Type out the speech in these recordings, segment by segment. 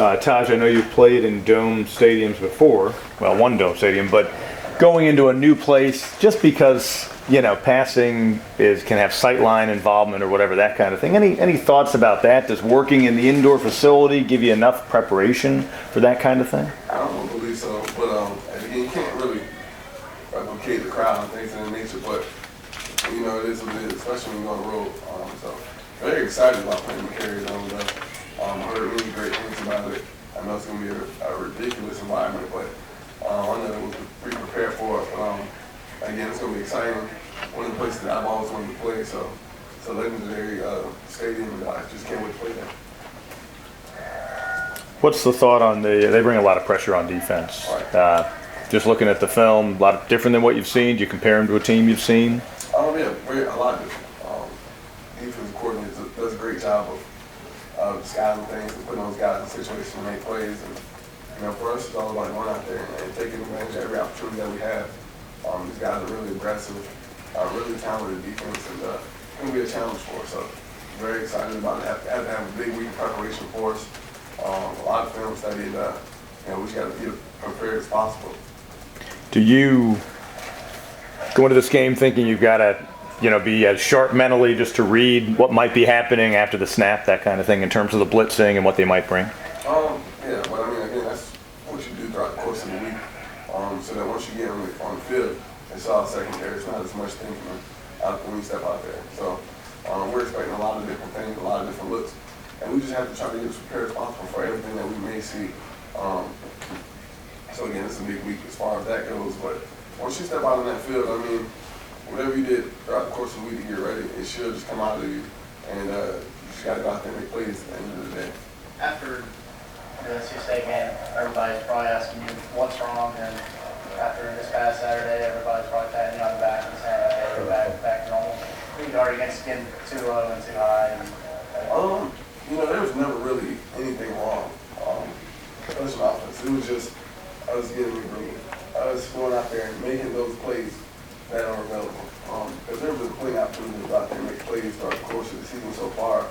Taj, I know you've played in dome stadiums before. Well, one dome stadium, but going into a new place, just because passing can have sightline involvement or whatever, that kind of thing. Any thoughts about that? Does working in the indoor facility give you enough preparation for that kind of thing? I don't believe so, but again, you can't really replicate the crowd and things of that nature. But it is what it is, especially when you go on the road. So very excited about playing the Carrier Dome. I heard really great things about it. I know it's going to be a ridiculous environment, but I know that we're pretty prepared for it. Again, it's going to be exciting. One of the places that I've always wanted to play, so it's a legendary stadium, and I just can't wait to play there. What's the thought on they bring a lot of pressure on defense. Right. Just looking at the film, a lot different than what you've seen. Do you compare them to a team you've seen? Yeah, a lot different. Defensive coordinator does a great job of disguising things and putting those guys in situations to make plays. And for us, it's all about going out there and taking advantage of every opportunity that we have. These guys are really aggressive, really talented defense, and it's going to be a challenge for us. So very excited about it. Have to have a big week of preparation for us. A lot of film study, and we just got to be as prepared as possible. Do you go into this game thinking you've got to, be as sharp mentally just to read what might be happening after the snap, that kind of thing, in terms of the blitzing and what they might bring? Yeah, but again, that's what you do throughout the course of the week. So that once you get on the field, it's all secondary. It's not as much thinking when you step out there. So we're expecting a lot of different things, a lot of different looks, and we just have to try to get as prepared as possible for everything that we may see. So again, it's a big week as far as that goes. But once you step out on that field, whatever you did throughout the course of the week to get ready, it should just come out of you, and you just got to go out there and make plays at the end of the day. After the NC State game, everybody's probably asking you what's wrong, and after this past Saturday, everybody's probably patting you on the back and saying, "Hey, we're back to normal." You guard against getting too low and too high. There was never really anything wrong. As an offense, it was just us getting the green, us going out there and making those plays that are available. Because there was plenty of opportunities to go out there and make plays throughout the course of the season so far,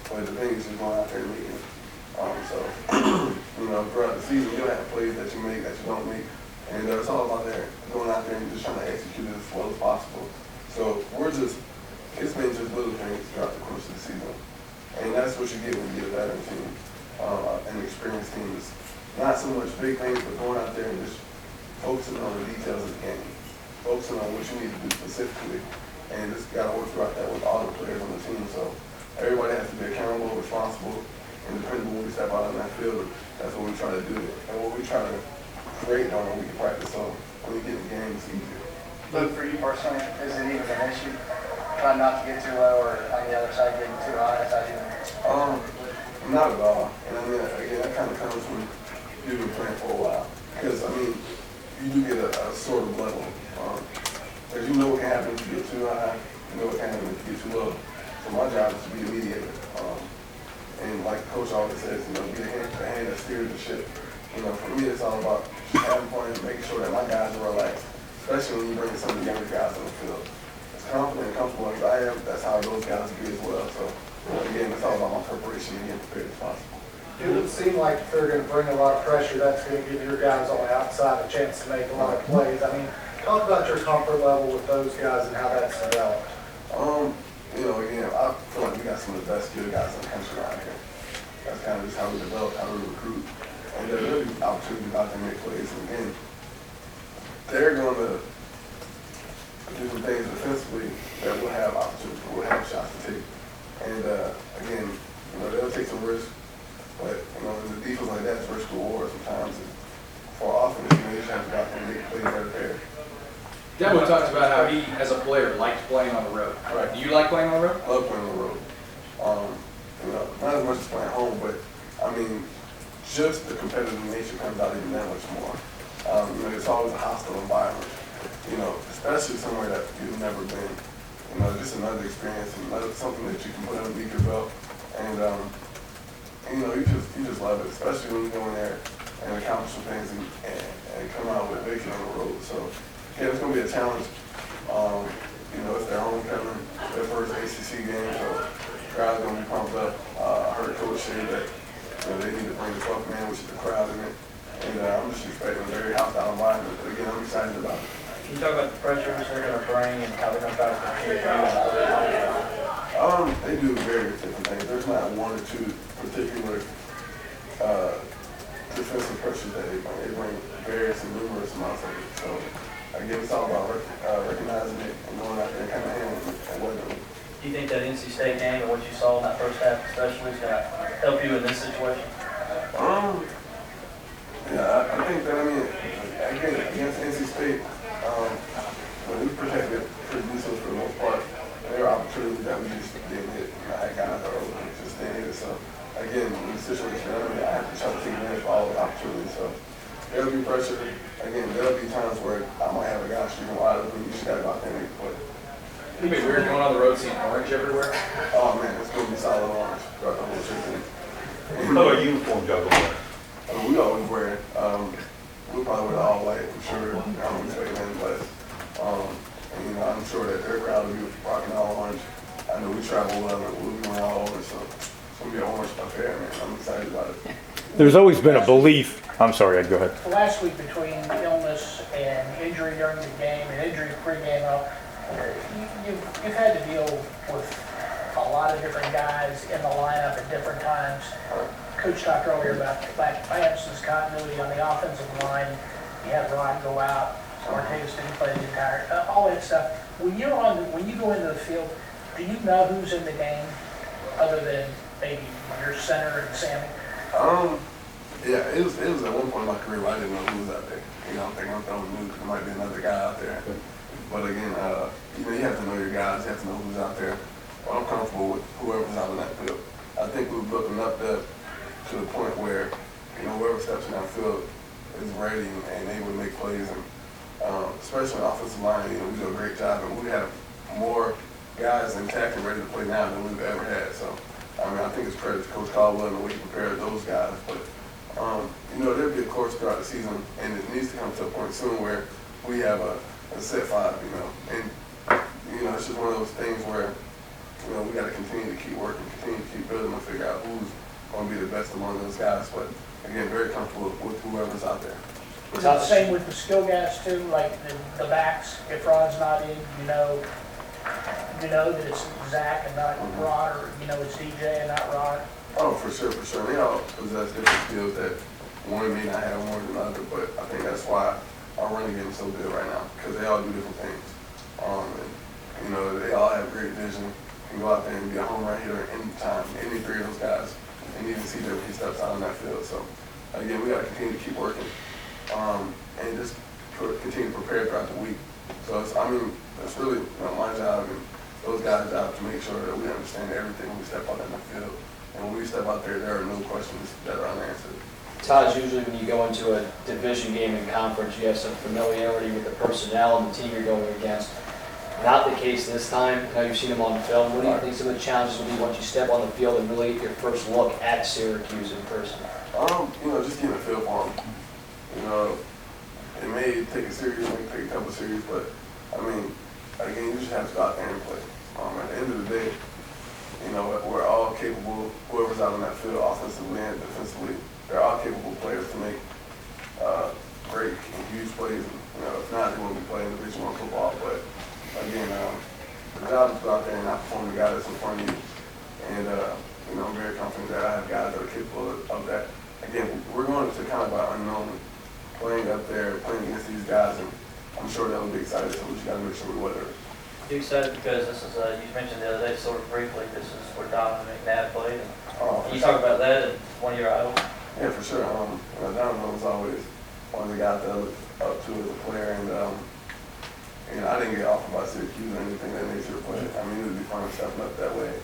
but the thing is just going out there and making it. Throughout the season, you'll have plays that you make, that you don't make, and it's all about going out there and just trying to execute it as well as possible. So it's been just little things throughout the course of the season, and that's what you get when you get a veteran team, an experienced team. It's not so much big things, but going out there and just focusing on the details of the game, focusing on what you need to do specifically, and just got to work throughout that with all the players on the team. So everybody has to be accountable, responsible, and dependable when we step out on that field. That's what we try to do, and what we try to create on when we can practice. So when we get in the game, it's easier. Luke, for you personally, is it even an issue trying not to get too low, or on the other side getting too high? Is that even? Not at all. And again, that kind of comes from you've been playing for a while. Because you do get a sort of level. Because you know what can happen if you get too high, you know what can happen if you get too low. So my job is to be a mediator. And like the coach always says, be the hand that steers the ship. For me, it's all about having fun and making sure that my guys are relaxed, especially when you bring some of the younger guys on the field. As confident and comfortable as I am, that's how those guys be as well. So again, it's all about my preparation and getting prepared as possible. It would seem like if they're going to bring a lot of pressure, that's going to give your guys on the outside a chance to make a lot of plays. Talk about your comfort level with those guys and how that's developed. Again, I feel like we got some of the best skilled guys in the country around here. That's kind of just how we develop, how we recruit. And there'll be opportunities out there to make plays. And again, they're going to do some things defensively that will have opportunities, will have shots to take. And again, they'll take some risks. But, in the defense like that, it's risk reward sometimes. And for offense, you just have to go out there and make plays that are fair. Tajh Boyd talks about how he, as a player, likes playing on the road. Right. Do you like playing on the road? I love playing on the road. Not as much as playing home, but just the competitive nature comes out even that much more. It's always a hostile environment. Especially somewhere that you've never been. Just another experience and something that you can put underneath your belt. And you just love it, especially when you go in there and accomplish some things and come out with a victory on the road. So yeah, it's gonna be a challenge. It's their homecoming, their first ACC game, so the crowd's gonna be pumped up. I heard Coach say that they need to bring the 12th man, which is the crowd in it. And I'm just expecting a very hostile environment. But again, I'm excited about it. Can you talk about the pressures they're going to bring and how they're going to try to compete? They do various different things. There's not one or two particular defensive pressures that they bring. They bring various and numerous amounts of it. So again, it's all about recognizing it and going out there and kind of handling it and weathering it. Do you think that NC State game and what you saw in that first half especially is going to help you in this situation? Yeah, I think that, again, against NC State, when we protected pretty decent for the most part, there were opportunities that we just didn't hit. I got out early, just didn't hit it. So, again, in the situation, I have to try to take advantage of all those opportunities. So, there'll be pressure. Again, there'll be times where I might have a guy shooting wide open. You just got to go out there and make a play. It'd be weird going on the road seeing orange everywhere. Oh, man, it's going to be solid orange throughout the whole trip. What color uniform y'all gonna wear? We always wear, we probably wear all white, I'm sure. I don't expect anything less. And, I'm sure that their crowd will be rocking all orange. I know we travel well and we'll be wearing all orange, so it's going to be an orange affair, man. I'm excited about it. There's always been a belief. I'm sorry, Ed, go ahead. Last week, between illness and injury during the game and injury pre-game, you've had to deal with a lot of different guys in the lineup at different times. Coach talked earlier about Clemson's continuity on the offensive line. You had Rod go out, Ortega's didn't play the entire, all that stuff. When you go into the field, do you know who's in the game other than maybe your center and Sammy? Yeah, it was at one point in my career where I didn't know who was out there. I'm thinking I'm throwing new because there might be another guy out there. But again, you have to know your guys. You have to know who's out there. Well, I'm comfortable with whoever's out on that field. I think we've built enough depth to the point where, whoever steps in that field is ready and able to make plays. And especially on offensive line, we do a great job. And we have more guys intact and ready to play now than we've ever had. So, I think it's credit to Coach Caldwell and the way he prepared those guys. But, there'll be a course throughout the season, and it needs to come to a point soon where we have a set five, And, it's just one of those things where, we got to continue to keep working, continue to keep building and figure out who's going to be the best among those guys. But, again, very comfortable with whoever's out there. Is it the same with the skill guys too, like the backs? If Rod's not in, you know that it's Zach and not Rod, or it's DJ and not Rod? Oh, for sure. They all possess different skills that one may not have more than the other, but I think that's why our running game is so good right now, because they all do different things. They all have great vision, can go out there and be a home run hitter anytime, any three of those guys, and you can see that when he steps out on that field. So, again, we got to continue to keep working and just continue to prepare throughout the week. So, it's really my job and those guys' job to make sure that we understand everything when we step out on the field. And when we step out there are no questions that are unanswered. Taj, usually when you go into a division game in conference, you have some familiarity with the personnel and the team you're going against. Not the case this time. I know you've seen them on film. What do you think some of the challenges will be once you step on the field and really get your first look at Syracuse in person? Just getting a feel for them. It may take a series, it may take a couple of series, but again, you just have to go out there and play. At the end of the day, we're all capable, whoever's out on that field, offensively and defensively, they're all capable players to make great and huge plays. If not, they won't be playing Division I football. But again, the job is to go out there and outperform the guy that's in front of you. And I'm very confident that I have guys that are capable of that. Again, we're going to kind of an unknown, playing up there, playing against these guys, and I'm sure they'll be excited. So we just got to make sure we weather it. You excited because this is, you mentioned the other day sort of briefly, this is where Donovan McNabb played. Can you talk about that and one of your idols? Yeah, for sure. Donovan was always one of the guys that I looked up to as a player, and I didn't get offered by Syracuse or anything that nature to play. It would be fun stepping up that way,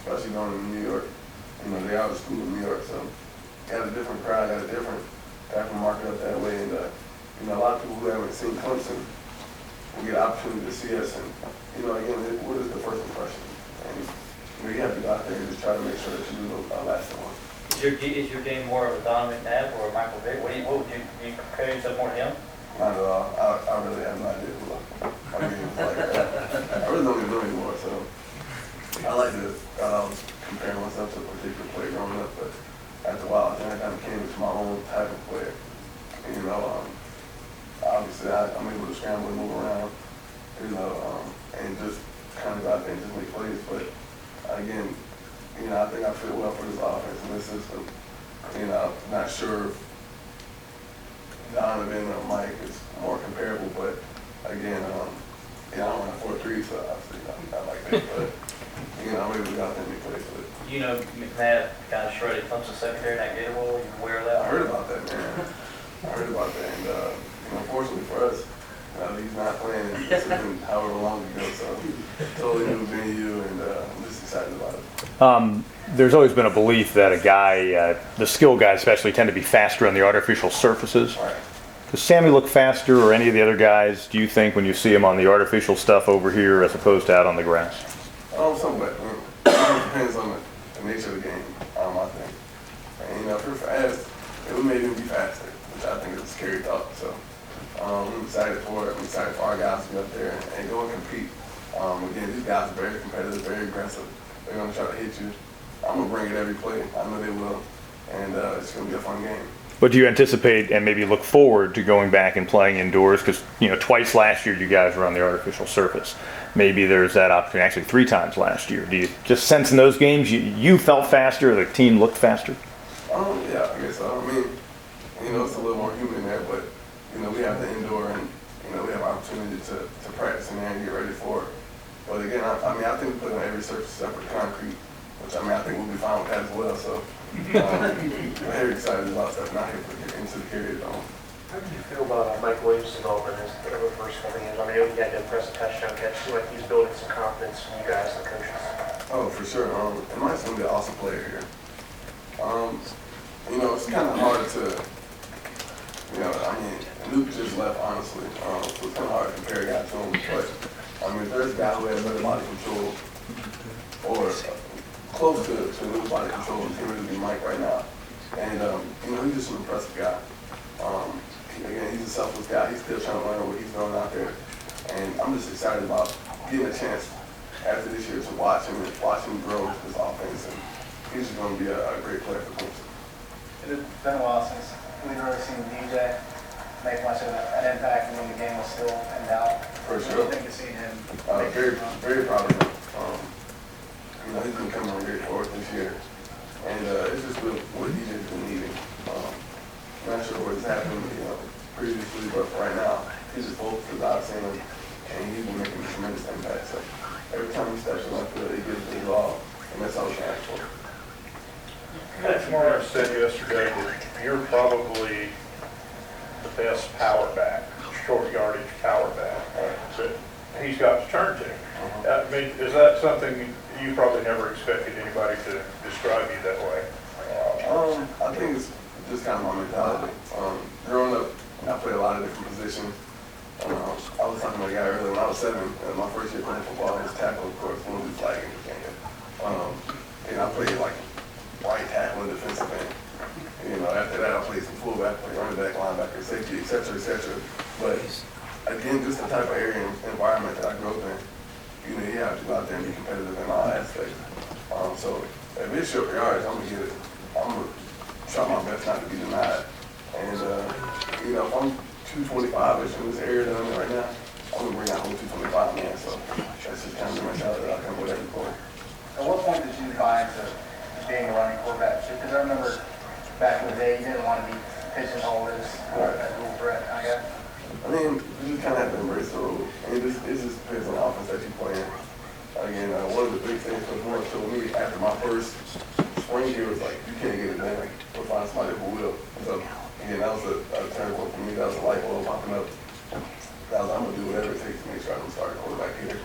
especially going to New York. They out of school in New York, so got a different crowd, got a different type of market up that way, and a lot of people who haven't seen Clemson will get an opportunity to see us, and again, what is the first impression? And you have to go out there and just try to make sure that you do a lasting one. Is your game more of a Donovan McNabb or a Michael Vick? What would you compare yourself more to him? Not at all. I really have no idea who I really don't even know anymore, so I like to comparing myself to a particular player growing up, but after a while, then I kind of came into my own type of player. And, you know, obviously I'm able to scramble and move around, you know, and just kind of go out there and just make plays. But again, you know, I think I fit well for this offense and this system. You know, I'm not sure if Donovan or Mike is more comparable, but again, yeah, I don't run 4.3, so obviously not like that. But you know, I'm able to go out there and make plays with it. You know, McNabb kind of shredded Clemson secondary in that Gator Bowl. You aware of that? I heard about that, man. I heard about that, and you know, unfortunately for us, he's not playing. This has been however long ago, so totally new venue, and I'm just excited about it. There's always been a belief that a guy, the skill guys especially, tend to be faster on the artificial surfaces. All right. Does Sammy look faster, or any of the other guys, do you think, when you see him on the artificial stuff over here as opposed to out on the grass? Somewhat. It depends on the nature of the game, I think. And, you know, if you're fast, it may even be faster, which I think is a scary thought. So I'm excited for it. I'm excited for our guys to be up there and go and compete. Again, these guys are very competitive, very aggressive. They're going to try to hit you. I'm going to bring it every play. I know they will. And it's going to be a fun game. But do you anticipate and maybe look forward to going back and playing indoors? Because, you know, twice last year you guys were on the artificial surface. Maybe there's that opportunity, actually 3 times last year. Do you just sense in those games you felt faster, the team looked faster? Yeah, I guess so. I mean, you know, it's a little more human there, but, you know, we have the indoor and, you know, we have opportunity to practice in there and get ready for it. But again, I think we put on every surface except for concrete, which I think we'll be fine with that as well. So we're very excited about stepping out here into the period. How did you feel about Mike Williams' involvement in the first couple of games? I mean, he had an impressive touchdown catch. It seemed like he's building some confidence in you guys, the coaches. Oh, for sure. And Mike's going to be an awesome player here. You know, it's kind of hard to, you know, I mean, Luke just left, honestly. So it's kind of hard to compare a guy to him. But, I mean, if there's a guy who has better body control or close to Luke's body control, it's going to be Mike right now. And, you know, he's just an impressive guy. Again, he's a selfless guy. He's still trying to learn what he's doing out there. And I'm just excited about getting a chance after this year to watch him grow this offense. And he's just going to be a great player for Clemson. It's been a while since we've really seen DJ make much of an impact when the game was still in doubt. For sure. What do you think of seeing him? Very, very proud of him. You know, he's been coming on great forward this year. And it's just what DJ's been needing. I'm not sure what's happened, you know, previously, but right now, he's just focused as I've seen him, and he's been making a tremendous impact. So every time he steps on that field, he gives the ball, and that's all we can ask for. Coach Morris said yesterday that you're probably the best power back, short yardage power back, that he's got to turn to. I mean, is that something you probably never expected anybody to describe you that way? I think it's just kind of my mentality. Growing up, I played a lot of different positions. I was talking to a guy earlier when I was 7, and my first year playing football, I was tackle, of course, one of these flag in the game. And I played like right tackle and defensive end. You know, after that, I played some fullback, played running back, linebacker, safety, et cetera, et cetera. But again, just the type of area and environment that I grew up in, you know, you have to go out there and be competitive in all aspects. So if it's short yards, I'm gonna get it. I'm gonna try my best not to be denied. And you know, if I'm 225-ish in this area that I'm in right now, I'm gonna bring out whole 225 man. So that's just kind of the mentality that I come with every point. At what point did you buy into being a running quarterback? Because I remember back in the day, you didn't want to be pigeonholed as a dual threat kind of guy. I mean, you just kind of have to embrace the role. I mean, it just depends on the offense that you play in. Again, one of the big things was more so me after my first spring here was like, you can't get it done. We'll find somebody who will. So, again, that was a turning point for me. That was a light bulb popping up. That was, I'm going to do whatever it takes to make sure I can start quarterback here.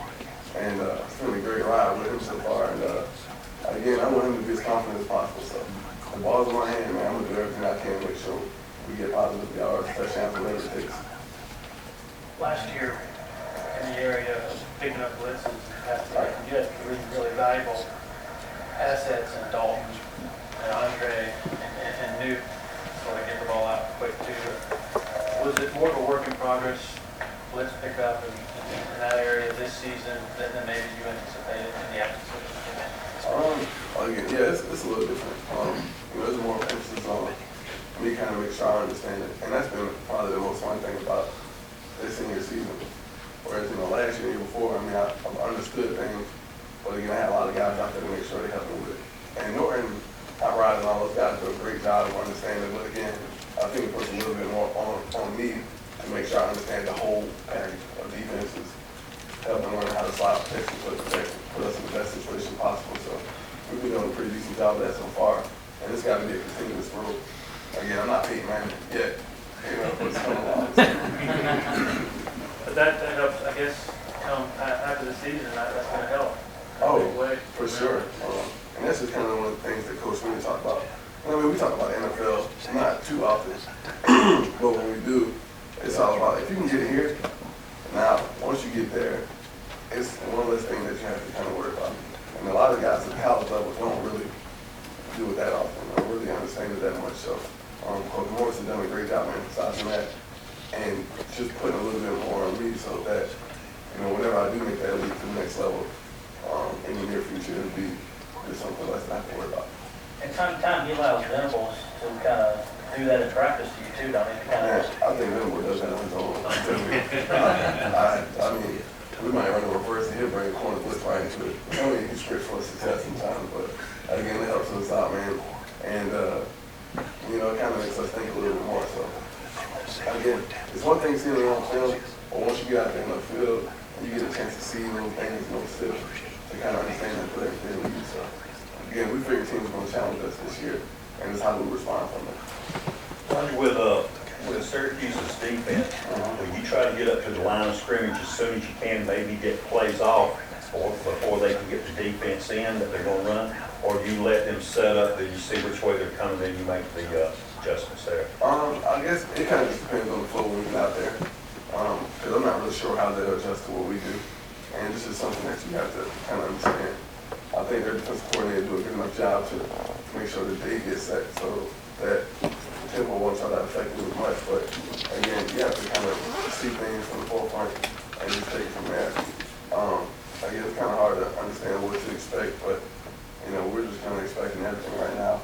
And it's been a great ride with him so far. And again, I want him to be as confident as possible. So, the ball's in my hand, man. I'm going to do everything I can to make sure we get positive yards, touchdowns, whatever it takes. Last year, in the area of picking up blitzes, you had really valuable assets in Dalton and Andre and Newt, sort of get the ball out quick too. Was it more of a work in progress blitz pickup in that area this season than maybe you anticipated in the absence of Again, yeah, it's a little different. You know, there's more emphasis on me kind of make sure I understand it. And that's been probably the most fun thing about this senior season. Whereas, last year and the year before, I've understood things, but again, I had a lot of guys out there to make sure they helped me with it. And Norton, Rod, and all those guys do a great job of understanding, but again, I think it puts a little bit more on me to make sure I understand the whole package of defenses, help them learn how to slide protection, put us in the best situation possible. So we've been doing a pretty decent job of that so far, and it's got to be a continuous growth. Again, I'm not Peyton Manning yet, but it's coming along. But that helps, I guess, after the season, that's going to help. Oh, for sure. And that's just kind of one of the things that Coach Sweeney talked about. We talk about the NFL not too often, but when we do, it's all about if you can get it here. Now, once you get there, it's one less thing that you have to kind of worry about. And a lot of guys at the college level don't really do it that often, don't really understand it that much. So, Coach Morris has done a great job emphasizing that and just putting a little bit more on me so that, whenever I do make that leap to the next level in the near future, it'll be just something less than I have to worry about. And time you allow Venables to kind of do that in practice to you too, don't you? I think Venables does that on his own. We might run a reverse and he'll bring a corner blitz right into it. He's script for success sometimes, but again, it helps us out, man. And, it kind of makes us think a little bit more. So, again, it's one thing seeing it on film, but once you get out there in the field, you get a chance to see little things, stuff, to kind of understand and put everything in you. So, again, we figure teams are going to challenge us this year, and it's how we respond from it. With Syracuse's defense, when you try to get up to the line of scrimmage as soon as you can, maybe get plays off before they can get the defense in that they're going to run, or do you let them set up, then you see which way they're coming, then you make the adjustments there? I guess it kind of just depends on the flow when we get out there, because I'm not really sure how they'll adjust to what we do, and this is something that you have to kind of understand. I think their defensive coordinator do a good enough job to make sure that they get set so that the tempo won't try to affect it as much. But again, you have to kind of see things from the forefront and just take it from there. Again, it's kind of hard to understand what to expect, but we're just kind of expecting everything right now.